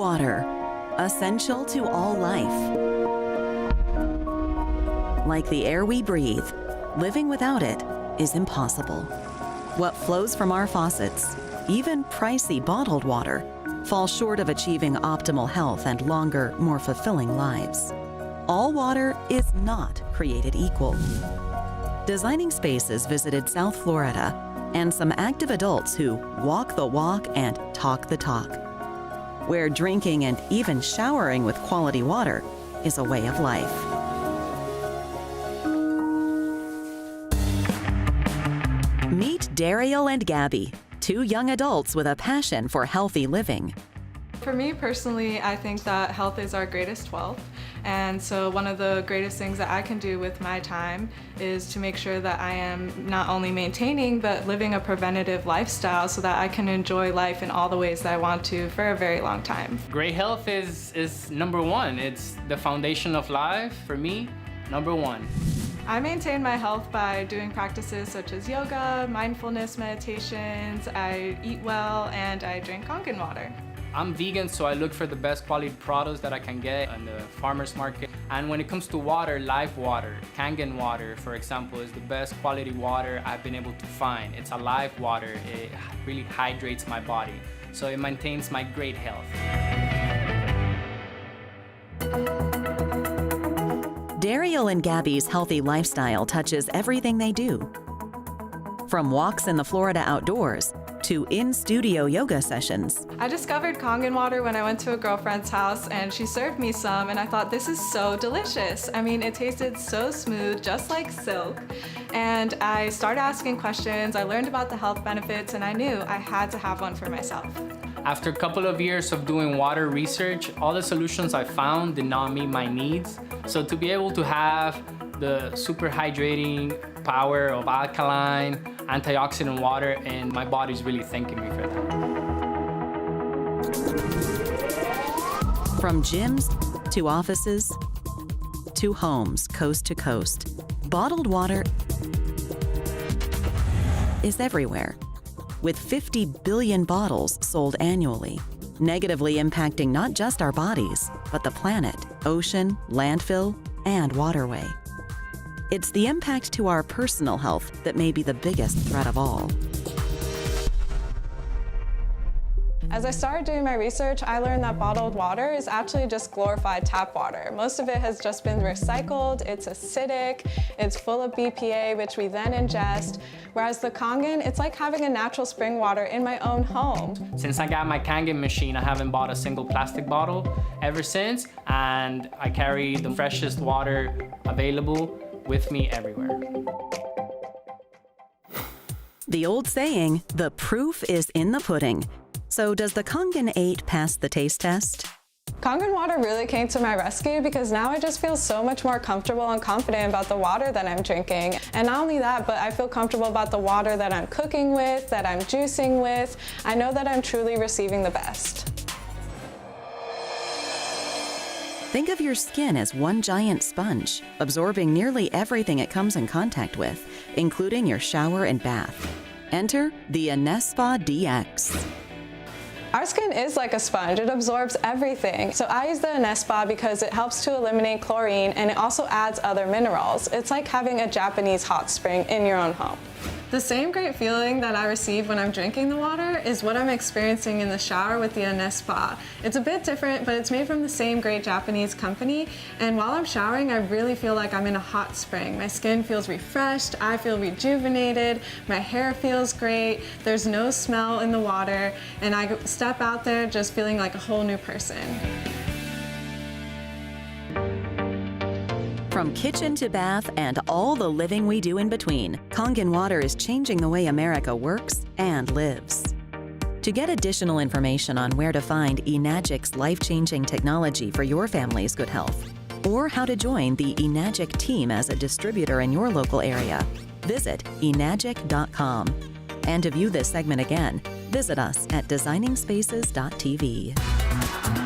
water, essential to all life. Like the air we breathe, living without it is impossible. What flows from our faucets, even pricey bottled water, falls short of achieving optimal health and longer, more fulfilling lives. All water is not created equal. Designing Spaces visited South Florida and some active adults who walk the walk and talk the talk, where drinking and even showering with quality water is a way of life. Meet Daryl and Gabby, two young adults with a passion for healthy living. For me personally, I think that health is our greatest wealth. And so one of the greatest things that I can do with my time is to make sure that I am not only maintaining, but living a preventative lifestyle so that I can enjoy life in all the ways that I want to for a very long time. Great health is number one. It's the foundation of life for me, number one. I maintain my health by doing practices such as yoga, mindfulness meditations, I eat well, and I drink Kangen water. I'm vegan, so I look for the best quality products that I can get in the farmer's market. And when it comes to water, live water, Kangen water, for example, is the best quality water I've been able to find. It's a live water. It really hydrates my body, so it maintains my great health. Daryl and Gabby's healthy lifestyle touches everything they do. From walks in the Florida outdoors to in-studio yoga sessions. I discovered Kangen water when I went to a girlfriend's house and she served me some and I thought, this is so delicious. I mean, it tasted so smooth, just like silk. And I started asking questions, I learned about the health benefits, and I knew I had to have one for myself. After a couple of years of doing water research, all the solutions I found did not meet my needs. So to be able to have the super hydrating power of alkaline, antioxidant water, and my body's really thanking me for that. From gyms to offices to homes coast to coast, bottled water is everywhere, with 50 billion bottles sold annually, negatively impacting not just our bodies, but the planet, ocean, landfill, and waterway. It's the impact to our personal health that may be the biggest threat of all. As I started doing my research, I learned that bottled water is actually just glorified tap water. Most of it has just been recycled, it's acidic, it's full of BPA, which we then ingest. Whereas the Kangen, it's like having a natural spring water in my own home. Since I got my Kangen machine, I haven't bought a single plastic bottle ever since, and I carry the freshest water available with me everywhere. The old saying, the proof is in the pudding. So does the Kangen 8 pass the taste test? Kangen water really came to my rescue because now I just feel so much more comfortable and confident about the water that I'm drinking. And not only that, but I feel comfortable about the water that I'm cooking with, that I'm juicing with. I know that I'm truly receiving the best. Think of your skin as one giant sponge, absorbing nearly everything it comes in contact with, including your shower and bath. Enter the Anespa DX. Our skin is like a sponge, it absorbs everything. So I use the Anespa because it helps to eliminate chlorine and it also adds other minerals. It's like having a Japanese hot spring in your own home. The same great feeling that I receive when I'm drinking the water is what I'm experiencing in the shower with the Anespa. It's a bit different, but it's made from the same great Japanese company. And while I'm showering, I really feel like I'm in a hot spring. My skin feels refreshed, I feel rejuvenated, my hair feels great, there's no smell in the water, and I step out there just feeling like a whole new person. From kitchen to bath and all the living we do in between, Kangen water is changing the way America works and lives. To get additional information on where to find Enagic's life-changing technology for your family's good health, or how to join the Enagic team as a distributor in your local area, visit enagic.com. And to view this segment again, visit us at designingspaces.tv.